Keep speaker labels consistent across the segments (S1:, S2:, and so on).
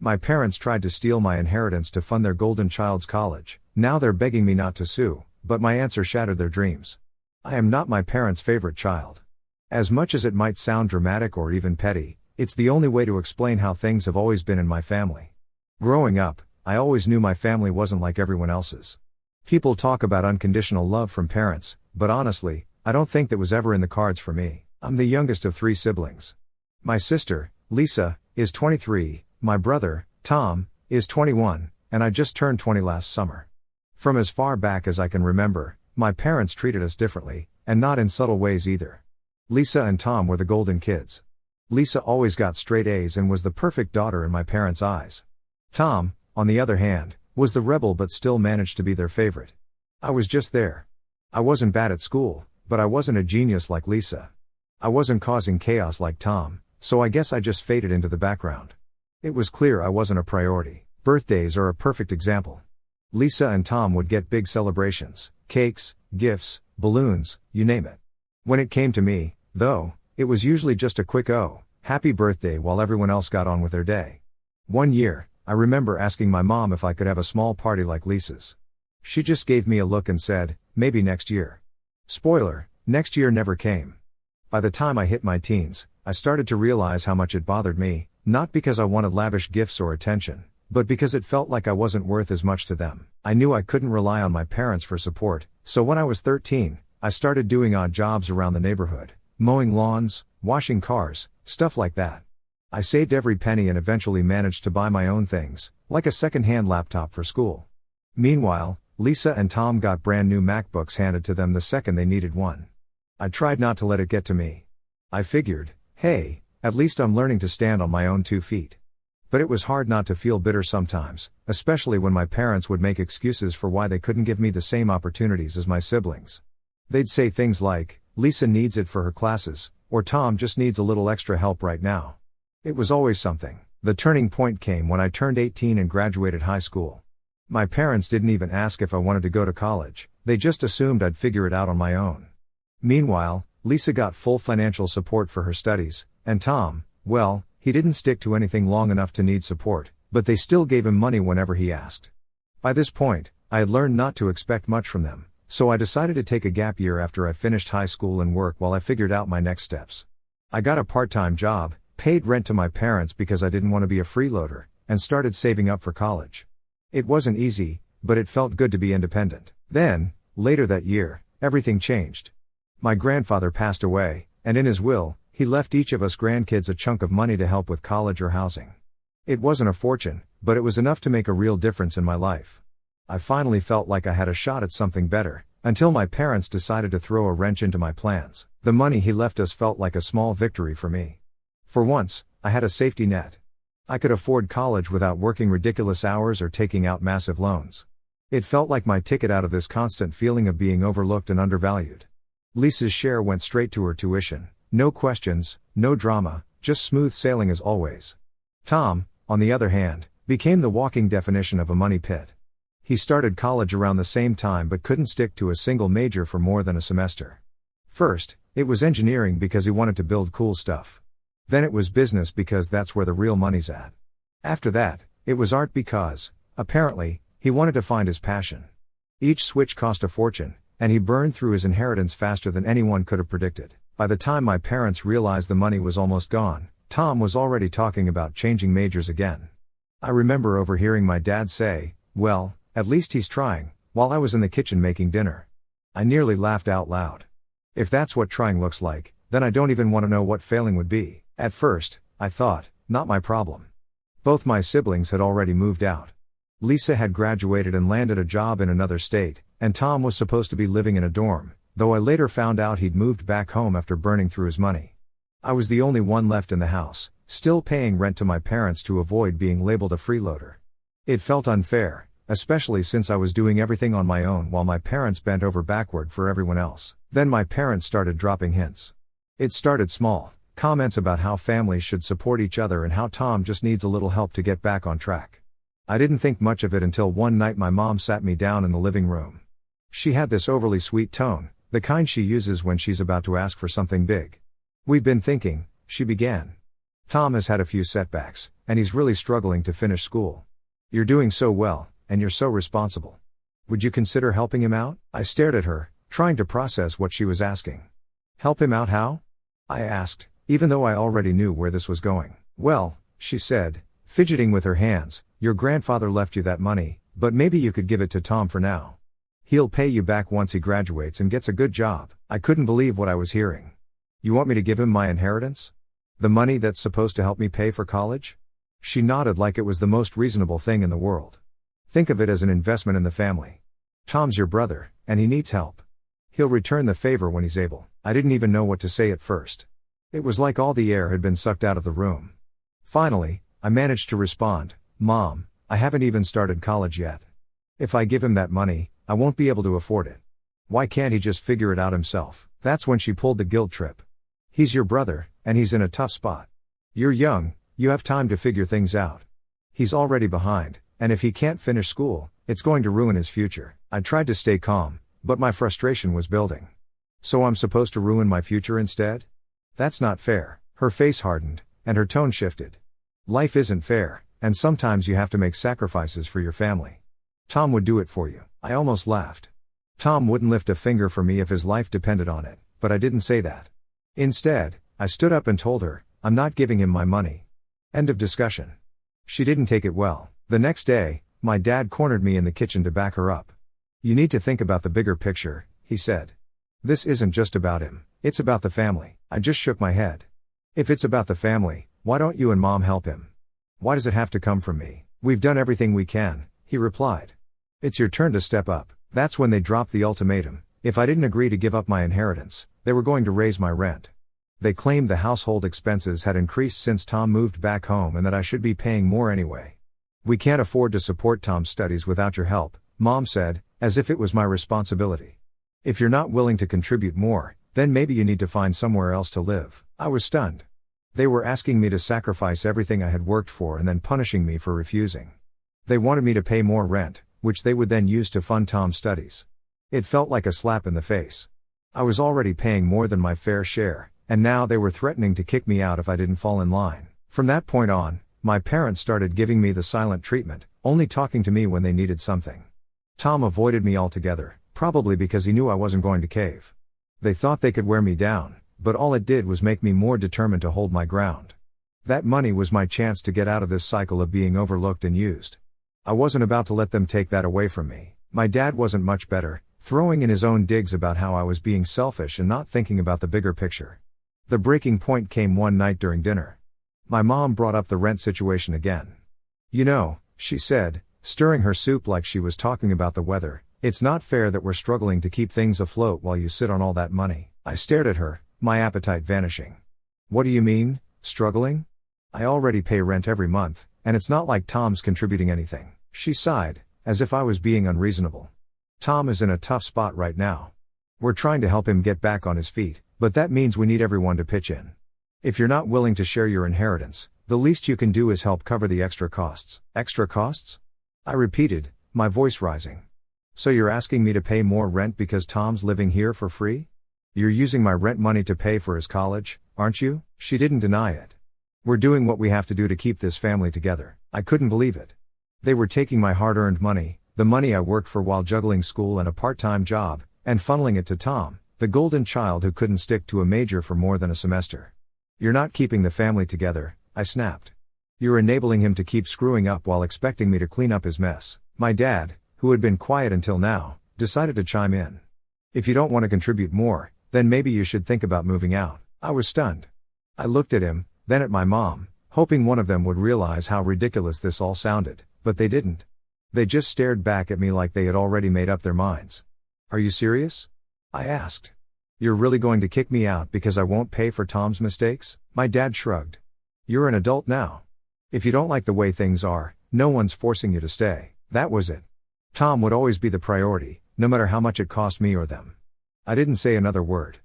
S1: My parents tried to steal my inheritance to fund their golden child's college. Now they're begging me not to sue, but my answer shattered their dreams. I am not my parents' favorite child. As much as it might sound dramatic or even petty, it's the only way to explain how things have always been in my family. Growing up, I always knew my family wasn't like everyone else's. People talk about unconditional love from parents, but honestly, I don't think that was ever in the cards for me. I'm the youngest of 3 siblings. My sister, Lisa, is 23, my brother, Tom, is 21, and I just turned 20 last summer. From as far back as I can remember, my parents treated us differently, and not in subtle ways either. Lisa and Tom were the golden kids. Lisa always got straight A's and was the perfect daughter in my parents' eyes. Tom, on the other hand, was the rebel but still managed to be their favorite. I was just there. I wasn't bad at school, but I wasn't a genius like Lisa. I wasn't causing chaos like Tom, so I guess I just faded into the background. It was clear I wasn't a priority. Birthdays are a perfect example. Lisa and Tom would get big celebrations, cakes, gifts, balloons, you name it. When it came to me, though, it was usually just a quick "oh, happy birthday" while everyone else got on with their day. One year, I remember asking my mom if I could have a small party like Lisa's. She just gave me a look and said, "Maybe next year." Spoiler, next year never came. By the time I hit my teens, I started to realize how much it bothered me, not because I wanted lavish gifts or attention, but because it felt like I wasn't worth as much to them. I knew I couldn't rely on my parents for support, so when I was 13, I started doing odd jobs around the neighborhood, mowing lawns, washing cars, stuff like that. I saved every penny and eventually managed to buy my own things, like a second-hand laptop for school. Meanwhile, Lisa and Tom got brand new MacBooks handed to them the second they needed one. I tried not to let it get to me. I figured, hey, at least I'm learning to stand on my own 2 feet. But it was hard not to feel bitter sometimes, especially when my parents would make excuses for why they couldn't give me the same opportunities as my siblings. They'd say things like, "Lisa needs it for her classes," or "Tom just needs a little extra help right now." It was always something. The turning point came when I turned 18 and graduated high school. My parents didn't even ask if I wanted to go to college, they just assumed I'd figure it out on my own. Meanwhile, Lisa got full financial support for her studies, and Tom, well, he didn't stick to anything long enough to need support, but they still gave him money whenever he asked. By this point, I had learned not to expect much from them, so I decided to take a gap year after I finished high school and work while I figured out my next steps. I got a part-time job, paid rent to my parents because I didn't want to be a freeloader, and started saving up for college. It wasn't easy, but it felt good to be independent. Then, later that year, everything changed. My grandfather passed away, and in his will, he left each of us grandkids a chunk of money to help with college or housing. It wasn't a fortune, but it was enough to make a real difference in my life. I finally felt like I had a shot at something better, until my parents decided to throw a wrench into my plans. The money he left us felt like a small victory for me. For once, I had a safety net. I could afford college without working ridiculous hours or taking out massive loans. It felt like my ticket out of this constant feeling of being overlooked and undervalued. Lisa's share went straight to her tuition. No questions, no drama, just smooth sailing as always. Tom, on the other hand, became the walking definition of a money pit. He started college around the same time but couldn't stick to a single major for more than a semester. First, it was engineering because he wanted to build cool stuff. Then it was business because that's where the real money's at. After that, it was art because, apparently, he wanted to find his passion. Each switch cost a fortune, and he burned through his inheritance faster than anyone could have predicted. By the time my parents realized the money was almost gone, Tom was already talking about changing majors again. I remember overhearing my dad say, "Well, at least he's trying," while I was in the kitchen making dinner. I nearly laughed out loud. If that's what trying looks like, then I don't even want to know what failing would be. At first, I thought, not my problem. Both my siblings had already moved out. Lisa had graduated and landed a job in another state, and Tom was supposed to be living in a dorm, though I later found out he'd moved back home after burning through his money. I was the only one left in the house, still paying rent to my parents to avoid being labeled a freeloader. It felt unfair, especially since I was doing everything on my own while my parents bent over backward for everyone else. Then my parents started dropping hints. It started small, comments about how families should support each other and how Tom just needs a little help to get back on track. I didn't think much of it until one night my mom sat me down in the living room. She had this overly sweet tone, the kind she uses when she's about to ask for something big. "We've been thinking," she began. Tom has had a few setbacks, and he's really struggling to finish school. You're doing so well, and you're so responsible. Would you consider helping him out? I stared at her, trying to process what she was asking. Help him out how? I asked, even though I already knew where this was going. Well, she said, fidgeting with her hands, your grandfather left you that money, but maybe you could give it to Tom for now. He'll pay you back once he graduates and gets a good job. I couldn't believe what I was hearing. You want me to give him my inheritance? The money that's supposed to help me pay for college? She nodded like it was the most reasonable thing in the world. Think of it as an investment in the family. Tom's your brother, and he needs help. He'll return the favor when he's able. I didn't even know what to say at first. It was like all the air had been sucked out of the room. Finally, I managed to respond, Mom, I haven't even started college yet. If I give him that money, I won't be able to afford it. Why can't he just figure it out himself? That's when she pulled the guilt trip. He's your brother, and he's in a tough spot. You're young, you have time to figure things out. He's already behind, and if he can't finish school, it's going to ruin his future. I tried to stay calm, but my frustration was building. So I'm supposed to ruin my future instead? That's not fair. Her face hardened, and her tone shifted. Life isn't fair, and sometimes you have to make sacrifices for your family. Tom would do it for you. I almost laughed. Tom wouldn't lift a finger for me if his life depended on it, but I didn't say that. Instead, I stood up and told her, I'm not giving him my money. End of discussion. She didn't take it well. The next day, my dad cornered me in the kitchen to back her up. You need to think about the bigger picture, he said. This isn't just about him, it's about the family. I just shook my head. If it's about the family, why don't you and Mom help him? Why does it have to come from me? We've done everything we can, he replied. It's your turn to step up. That's when they dropped the ultimatum. If I didn't agree to give up my inheritance, they were going to raise my rent. They claimed the household expenses had increased since Tom moved back home and that I should be paying more anyway. We can't afford to support Tom's studies without your help, Mom said, as if it was my responsibility. If you're not willing to contribute more, then maybe you need to find somewhere else to live. I was stunned. They were asking me to sacrifice everything I had worked for and then punishing me for refusing. They wanted me to pay more rent, which they would then use to fund Tom's studies. It felt like a slap in the face. I was already paying more than my fair share, and now they were threatening to kick me out if I didn't fall in line. From that point on, my parents started giving me the silent treatment, only talking to me when they needed something. Tom avoided me altogether, probably because he knew I wasn't going to cave. They thought they could wear me down, but all it did was make me more determined to hold my ground. That money was my chance to get out of this cycle of being overlooked and used. I wasn't about to let them take that away from me. My dad wasn't much better, throwing in his own digs about how I was being selfish and not thinking about the bigger picture. The breaking point came one night during dinner. My mom brought up the rent situation again. You know, she said, stirring her soup like she was talking about the weather, it's not fair that we're struggling to keep things afloat while you sit on all that money. I stared at her, my appetite vanishing. What do you mean, struggling? I already pay rent every month, and it's not like Tom's contributing anything. She sighed, as if I was being unreasonable. Tom is in a tough spot right now. We're trying to help him get back on his feet, but that means we need everyone to pitch in. If you're not willing to share your inheritance, the least you can do is help cover the extra costs. Extra costs? I repeated, my voice rising. So you're asking me to pay more rent because Tom's living here for free? You're using my rent money to pay for his college, aren't you? She didn't deny it. We're doing what we have to do to keep this family together. I couldn't believe it. They were taking my hard-earned money, the money I worked for while juggling school and a part-time job, and funneling it to Tom, the golden child who couldn't stick to a major for more than a semester. You're not keeping the family together, I snapped. You're enabling him to keep screwing up while expecting me to clean up his mess. My dad, who had been quiet until now, decided to chime in. If you don't want to contribute more, then maybe you should think about moving out. I was stunned. I looked at him, then at my mom, hoping one of them would realize how ridiculous this all sounded, but they didn't. They just stared back at me like they had already made up their minds. Are you serious? I asked. You're really going to kick me out because I won't pay for Tom's mistakes? My dad shrugged. You're an adult now. If you don't like the way things are, no one's forcing you to stay. That was it. Tom would always be the priority, no matter how much it cost me or them. I didn't say another word.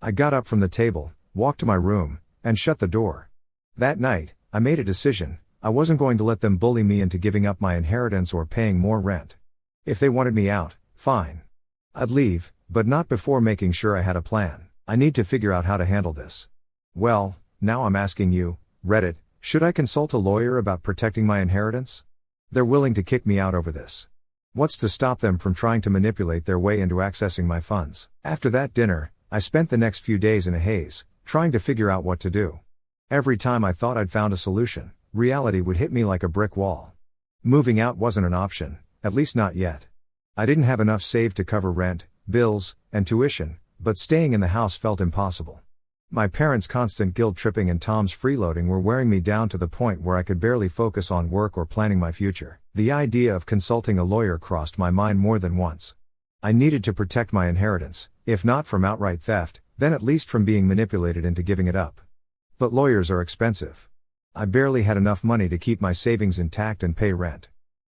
S1: I got up from the table, walked to my room, and shut the door. That night, I made a decision. I wasn't going to let them bully me into giving up my inheritance or paying more rent. If they wanted me out, fine. I'd leave, but not before making sure I had a plan. I need to figure out how to handle this. Well, now I'm asking you, Reddit, should I consult a lawyer about protecting my inheritance? They're willing to kick me out over this. What's to stop them from trying to manipulate their way into accessing my funds? After that dinner, I spent the next few days in a haze, trying to figure out what to do. Every time I thought I'd found a solution, reality would hit me like a brick wall. Moving out wasn't an option, at least not yet. I didn't have enough saved to cover rent, bills, and tuition, but staying in the house felt impossible. My parents' constant guilt-tripping and Tom's freeloading were wearing me down to the point where I could barely focus on work or planning my future. The idea of consulting a lawyer crossed my mind more than once. I needed to protect my inheritance, if not from outright theft, then at least from being manipulated into giving it up. But lawyers are expensive. I barely had enough money to keep my savings intact and pay rent.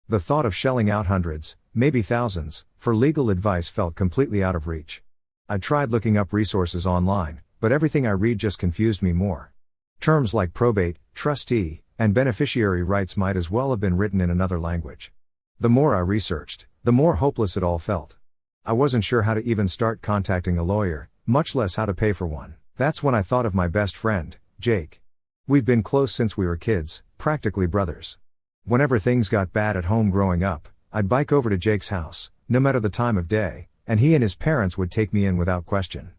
S1: The thought of shelling out hundreds, maybe thousands, for legal advice felt completely out of reach. I tried looking up resources online, but everything I read just confused me more. Terms like probate, trustee, and beneficiary rights might as well have been written in another language. The more I researched, the more hopeless it all felt. I wasn't sure how to even start contacting a lawyer, much less how to pay for one. That's when I thought of my best friend, Jake. We've been close since we were kids, practically brothers. Whenever things got bad at home growing up, I'd bike over to Jake's house, no matter the time of day, and he and his parents would take me in without question.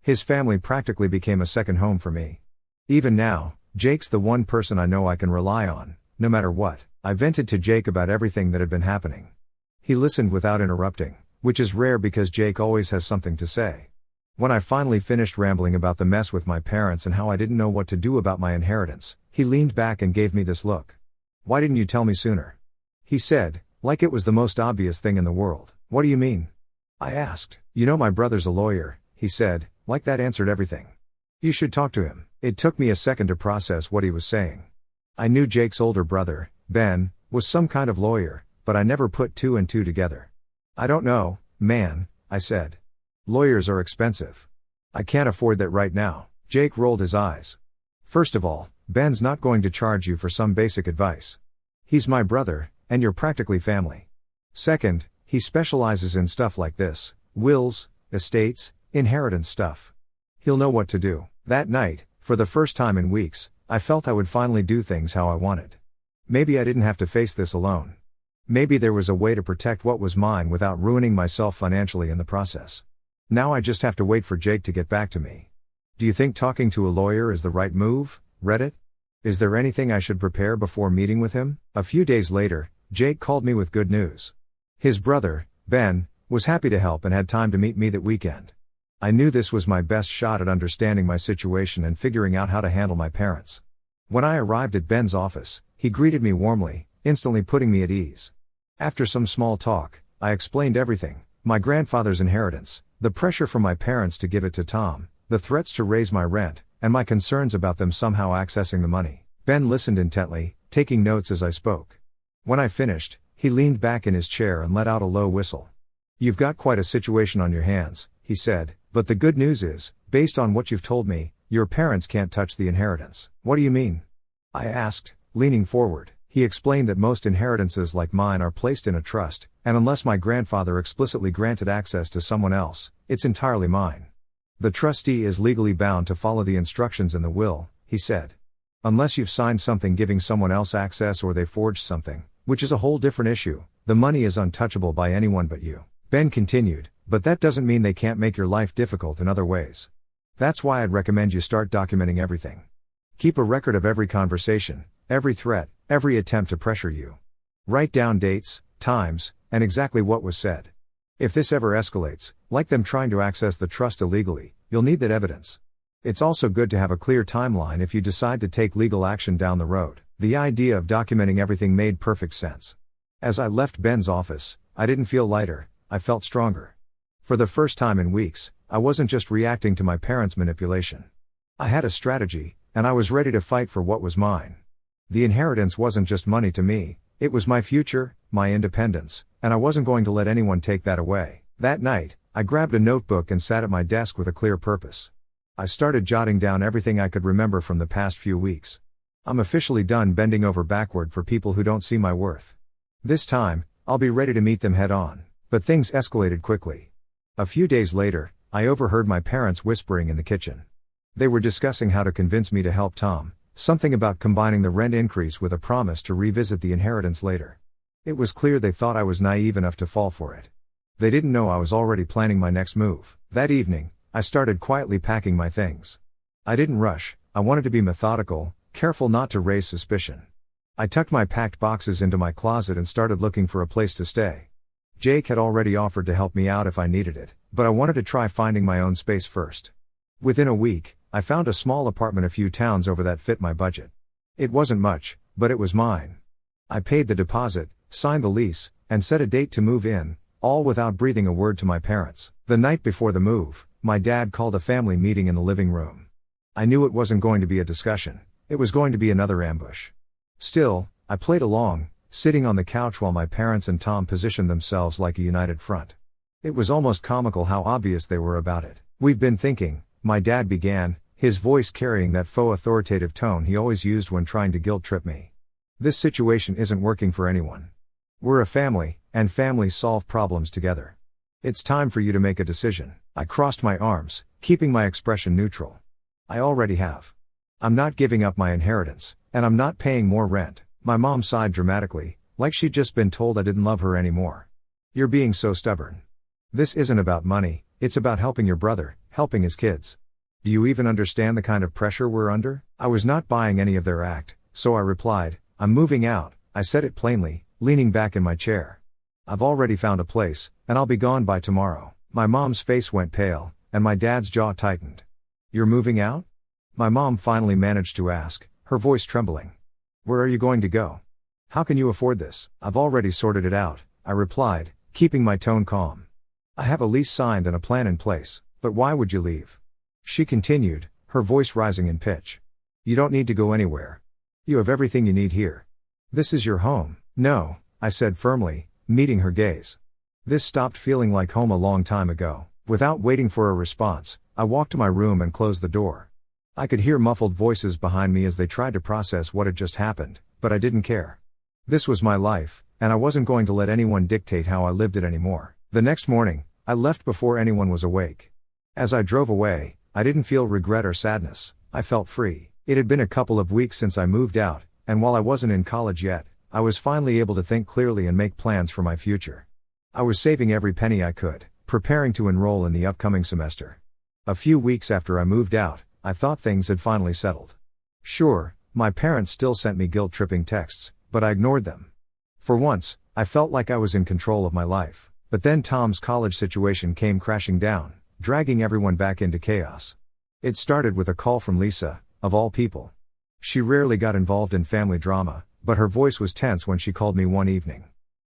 S1: His family practically became a second home for me. Even now, Jake's the one person I know I can rely on, no matter what. I vented to Jake about everything that had been happening. He listened without interrupting, which is rare because Jake always has something to say. When I finally finished rambling about the mess with my parents and how I didn't know what to do about my inheritance, he leaned back and gave me this look. "Why didn't you tell me sooner?" He said, like it was the most obvious thing in the world. "What do you mean?" I asked. "You know my brother's a lawyer," he said, like that answered everything. "You should talk to him." It took me a second to process what he was saying. I knew Jake's older brother, Ben, was some kind of lawyer, but I never put two and two together. "I don't know, man," I said. "Lawyers are expensive. I can't afford that right now." Jake rolled his eyes. "First of all, Ben's not going to charge you for some basic advice. He's my brother, and you're practically family. Second, he specializes in stuff like this, wills, estates, inheritance stuff. He'll know what to do." That night, for the first time in weeks, I felt I would finally do things how I wanted. Maybe I didn't have to face this alone. Maybe there was a way to protect what was mine without ruining myself financially in the process. Now I just have to wait for Jake to get back to me. Do you think talking to a lawyer is the right move, Reddit? Is there anything I should prepare before meeting with him? A few days later, Jake called me with good news. His brother, Ben, was happy to help and had time to meet me that weekend. I knew this was my best shot at understanding my situation and figuring out how to handle my parents. When I arrived at Ben's office, he greeted me warmly, instantly putting me at ease. After some small talk, I explained everything: my grandfather's inheritance, the pressure from my parents to give it to Tom, the threats to raise my rent, and my concerns about them somehow accessing the money. Ben listened intently, taking notes as I spoke. When I finished, he leaned back in his chair and let out a low whistle. "You've got quite a situation on your hands," he said, "but the good news is, based on what you've told me, your parents can't touch the inheritance." "What do you mean?" I asked, leaning forward. He explained that most inheritances like mine are placed in a trust, and unless my grandfather explicitly granted access to someone else, it's entirely mine. "The trustee is legally bound to follow the instructions in the will," he said. "Unless you've signed something giving someone else access or they forged something, which is a whole different issue, the money is untouchable by anyone but you." Ben continued, "But that doesn't mean they can't make your life difficult in other ways. That's why I'd recommend you start documenting everything. Keep a record of every conversation, every threat, every attempt to pressure you. Write down dates, times, and exactly what was said. If this ever escalates, like them trying to access the trust illegally, you'll need that evidence. It's also good to have a clear timeline if you decide to take legal action down the road." The idea of documenting everything made perfect sense. As I left Ben's office, I didn't feel lighter, I felt stronger. For the first time in weeks, I wasn't just reacting to my parents' manipulation. I had a strategy, and I was ready to fight for what was mine. The inheritance wasn't just money to me, it was my future, my independence, and I wasn't going to let anyone take that away. That night, I grabbed a notebook and sat at my desk with a clear purpose. I started jotting down everything I could remember from the past few weeks. I'm officially done bending over backward for people who don't see my worth. This time, I'll be ready to meet them head on. But things escalated quickly. A few days later, I overheard my parents whispering in the kitchen. They were discussing how to convince me to help Tom, Something about combining the rent increase with a promise to revisit the inheritance later. It was clear they thought I was naive enough to fall for it. They didn't know I was already planning my next move. That evening, I started quietly packing my things. I didn't rush, I wanted to be methodical, careful not to raise suspicion. I tucked my packed boxes into my closet and started looking for a place to stay. Jake had already offered to help me out if I needed it, but I wanted to try finding my own space first. Within a week, I found a small apartment a few towns over that fit my budget. It wasn't much, but it was mine. I paid the deposit, signed the lease, and set a date to move in, all without breathing a word to my parents. The night before the move, my dad called a family meeting in the living room. I knew it wasn't going to be a discussion, it was going to be another ambush. Still, I played along, sitting on the couch while my parents and Tom positioned themselves like a united front. It was almost comical how obvious they were about it. "We've been thinking," my dad began, his voice carrying that faux authoritative tone he always used when trying to guilt-trip me. "This situation isn't working for anyone. We're a family, and families solve problems together. It's time for you to make a decision." I crossed my arms, keeping my expression neutral. "I already have. I'm not giving up my inheritance, and I'm not paying more rent." My mom sighed dramatically, like she'd just been told I didn't love her anymore. "You're being so stubborn. This isn't about money, it's about helping your brother, helping his kids. Do you even understand the kind of pressure we're under?" I was not buying any of their act, so I replied, "I'm moving out." I said it plainly, leaning back in my chair. "I've already found a place, and I'll be gone by tomorrow." My mom's face went pale, and my dad's jaw tightened. "You're moving out?" my mom finally managed to ask, her voice trembling. "Where are you going to go? How can you afford this?" "I've already sorted it out," I replied, keeping my tone calm. "I have a lease signed and a plan in place, but why would you leave?" She continued, her voice rising in pitch. "You don't need to go anywhere. You have everything you need here. This is your home." "No," I said firmly, meeting her gaze. "This stopped feeling like home a long time ago." Without waiting for a response, I walked to my room and closed the door. I could hear muffled voices behind me as they tried to process what had just happened, but I didn't care. This was my life, and I wasn't going to let anyone dictate how I lived it anymore. The next morning, I left before anyone was awake. As I drove away, I didn't feel regret or sadness, I felt free. It had been a couple of weeks since I moved out, and while I wasn't in college yet, I was finally able to think clearly and make plans for my future. I was saving every penny I could, preparing to enroll in the upcoming semester. A few weeks after I moved out, I thought things had finally settled. Sure, my parents still sent me guilt-tripping texts, but I ignored them. For once, I felt like I was in control of my life. But then Tom's college situation came crashing down, dragging everyone back into chaos. It started with a call from Lisa, of all people. She rarely got involved in family drama, but her voice was tense when she called me one evening.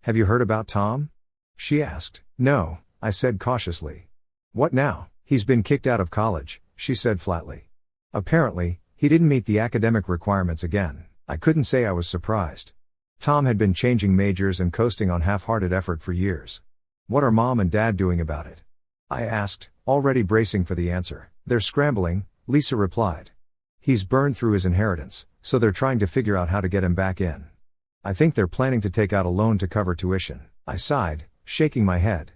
S1: "Have you heard about Tom?" she asked. "No," I said cautiously. "What now?" "He's been kicked out of college," she said flatly. "Apparently, he didn't meet the academic requirements again." I couldn't say I was surprised. Tom had been changing majors and coasting on half-hearted effort for years. "What are Mom and Dad doing about it?" I asked, already bracing for the answer. "They're scrambling," Lisa replied. "He's burned through his inheritance, so they're trying to figure out how to get him back in. I think they're planning to take out a loan to cover tuition." I sighed, shaking my head.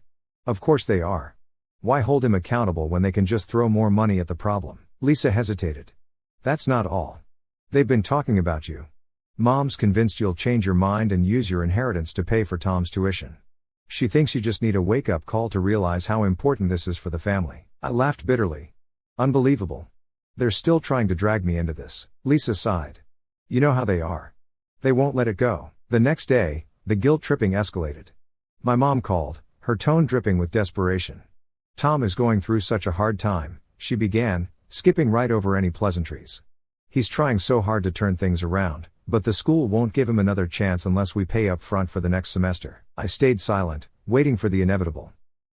S1: "Of course they are. Why hold him accountable when they can just throw more money at the problem?" Lisa hesitated. "That's not all. They've been talking about you. Mom's convinced you'll change your mind and use your inheritance to pay for Tom's tuition. She thinks you just need a wake-up call to realize how important this is for the family." I laughed bitterly. "Unbelievable. They're still trying to drag me into this." Lisa sighed. "You know how they are. They won't let it go." The next day, the guilt-tripping escalated. My mom called, her tone dripping with desperation. "Tom is going through such a hard time," she began, skipping right over any pleasantries. "He's trying so hard to turn things around, but the school won't give him another chance unless we pay up front for the next semester." I stayed silent, waiting for the inevitable.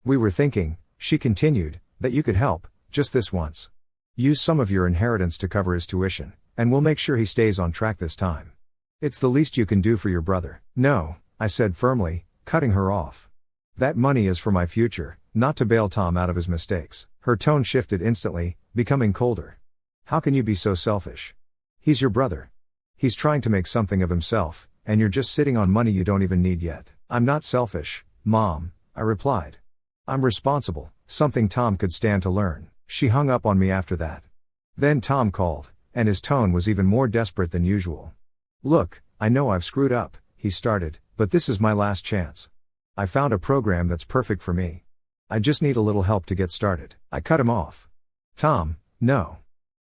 S1: "We were thinking," she continued, "that you could help, just this once. Use some of your inheritance to cover his tuition, and we'll make sure he stays on track this time. It's the least you can do for your brother." "No," I said firmly, cutting her off. "That money is for my future, not to bail Tom out of his mistakes." Her tone shifted instantly, becoming colder. "How can you be so selfish? He's your brother. He's trying to make something of himself, and you're just sitting on money you don't even need yet." "I'm not selfish, Mom," I replied. "I'm responsible, something Tom could stand to learn." She hung up on me after that. Then Tom called, and his tone was even more desperate than usual. "Look, I know I've screwed up," he started, "but this is my last chance. I found a program that's perfect for me. I just need a little help to get started." I cut him off. "Tom, no.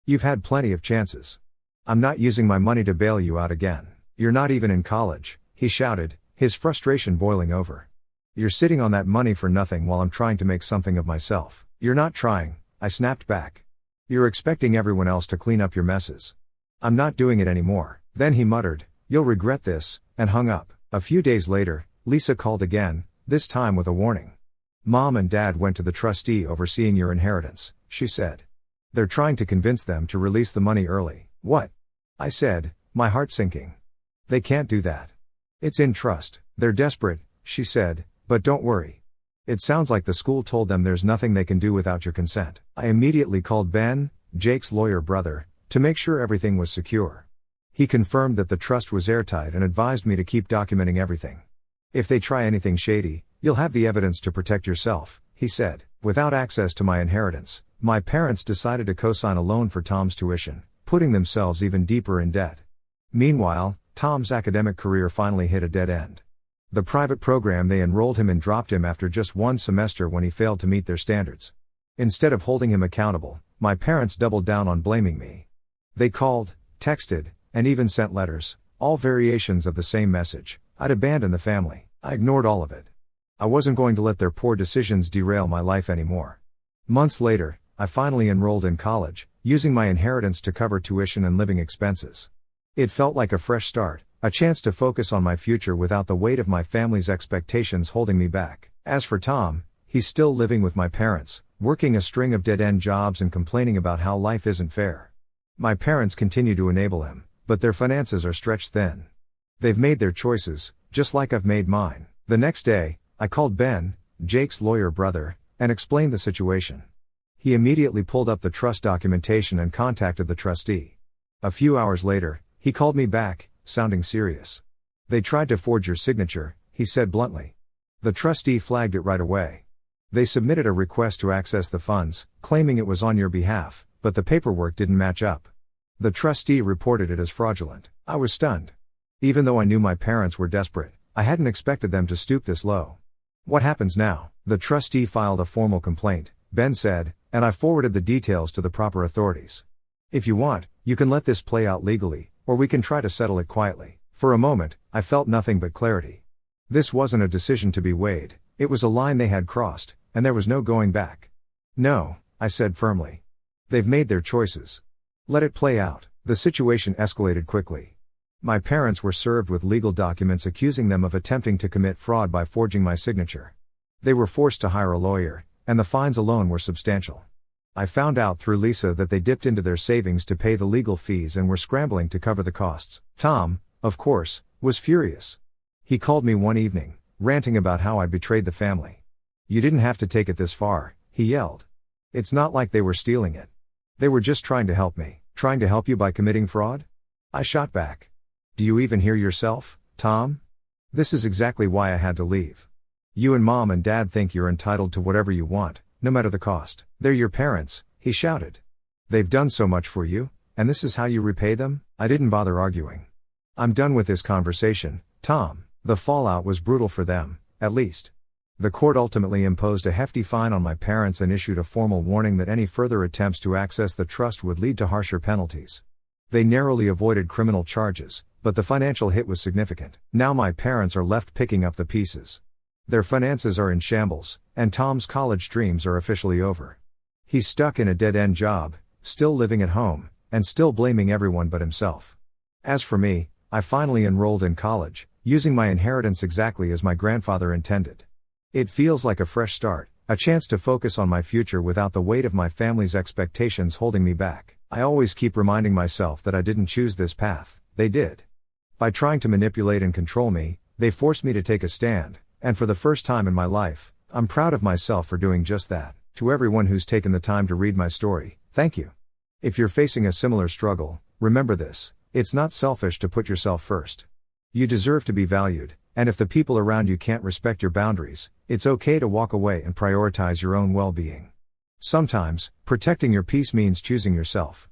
S1: You've had plenty of chances. I'm not using my money to bail you out again. You're not even in college," he shouted, his frustration boiling over. "You're sitting on that money for nothing while I'm trying to make something of myself." "You're not trying," I snapped back. "You're expecting everyone else to clean up your messes. I'm not doing it anymore." Then he muttered, "You'll regret this," and hung up. A few days later, Lisa called again, this time with a warning. "Mom and Dad went to the trustee overseeing your inheritance," she said. "They're trying to convince them to release the money early." "What?" I said, my heart sinking. "They can't do that. It's in trust." "They're desperate," she said, "but don't worry. It sounds like the school told them there's nothing they can do without your consent." I immediately called Ben, Jake's lawyer brother, to make sure everything was secure. He confirmed that the trust was airtight and advised me to keep documenting everything. "If they try anything shady, you'll have the evidence to protect yourself," he said. Without access to my inheritance, my parents decided to co-sign a loan for Tom's tuition, putting themselves even deeper in debt. Meanwhile, Tom's academic career finally hit a dead end. The private program they enrolled him in dropped him after just one semester when he failed to meet their standards. Instead of holding him accountable, my parents doubled down on blaming me. They called, texted, and even sent letters, all variations of the same message: I'd abandoned the family. I ignored all of it. I wasn't going to let their poor decisions derail my life anymore. Months later, I finally enrolled in college, using my inheritance to cover tuition and living expenses. It felt like a fresh start, a chance to focus on my future without the weight of my family's expectations holding me back. As for Tom, he's still living with my parents, working a string of dead-end jobs and complaining about how life isn't fair. My parents continue to enable him, but their finances are stretched thin. They've made their choices, just like I've made mine. The next day, I called Ben, Jake's lawyer brother, and explained the situation. He immediately pulled up the trust documentation and contacted the trustee. A few hours later, he called me back, sounding serious. "They tried to forge your signature," he said bluntly. The trustee flagged it right away. "They submitted a request to access the funds, claiming it was on your behalf, but the paperwork didn't match up." The trustee reported it as fraudulent. I was stunned. Even though I knew my parents were desperate, I hadn't expected them to stoop this low. "What happens now?" "The trustee filed a formal complaint," Ben said, "and I forwarded the details to the proper authorities. If you want, you can let this play out legally, or we can try to settle it quietly." For a moment, I felt nothing but clarity. This wasn't a decision to be weighed, it was a line they had crossed, and there was no going back. "No," I said firmly. "They've made their choices. Let it play out." The situation escalated quickly. My parents were served with legal documents accusing them of attempting to commit fraud by forging my signature. They were forced to hire a lawyer, and the fines alone were substantial. I found out through Lisa that they dipped into their savings to pay the legal fees and were scrambling to cover the costs. Tom, of course, was furious. He called me one evening, ranting about how I betrayed the family. "You didn't have to take it this far," he yelled. "It's not like they were stealing it. They were just trying to help me." "Trying to help you by committing fraud?" I shot back. "Do you even hear yourself, Tom? This is exactly why I had to leave. You and Mom and Dad think you're entitled to whatever you want, no matter the cost. They're your parents," he shouted. "They've done so much for you, and this is how you repay them?" I didn't bother arguing. "I'm done with this conversation, Tom." The fallout was brutal for them, at least. The court ultimately imposed a hefty fine on my parents and issued a formal warning that any further attempts to access the trust would lead to harsher penalties. They narrowly avoided criminal charges, but the financial hit was significant. Now my parents are left picking up the pieces. Their finances are in shambles, and Tom's college dreams are officially over. He's stuck in a dead-end job, still living at home, and still blaming everyone but himself. As for me, I finally enrolled in college, using my inheritance exactly as my grandfather intended. It feels like a fresh start, a chance to focus on my future without the weight of my family's expectations holding me back. I always keep reminding myself that I didn't choose this path, they did. By trying to manipulate and control me, they forced me to take a stand, and for the first time in my life, I'm proud of myself for doing just that. To everyone who's taken the time to read my story, thank you. If you're facing a similar struggle, remember this: it's not selfish to put yourself first. You deserve to be valued, and if the people around you can't respect your boundaries, it's okay to walk away and prioritize your own well-being. Sometimes, protecting your peace means choosing yourself.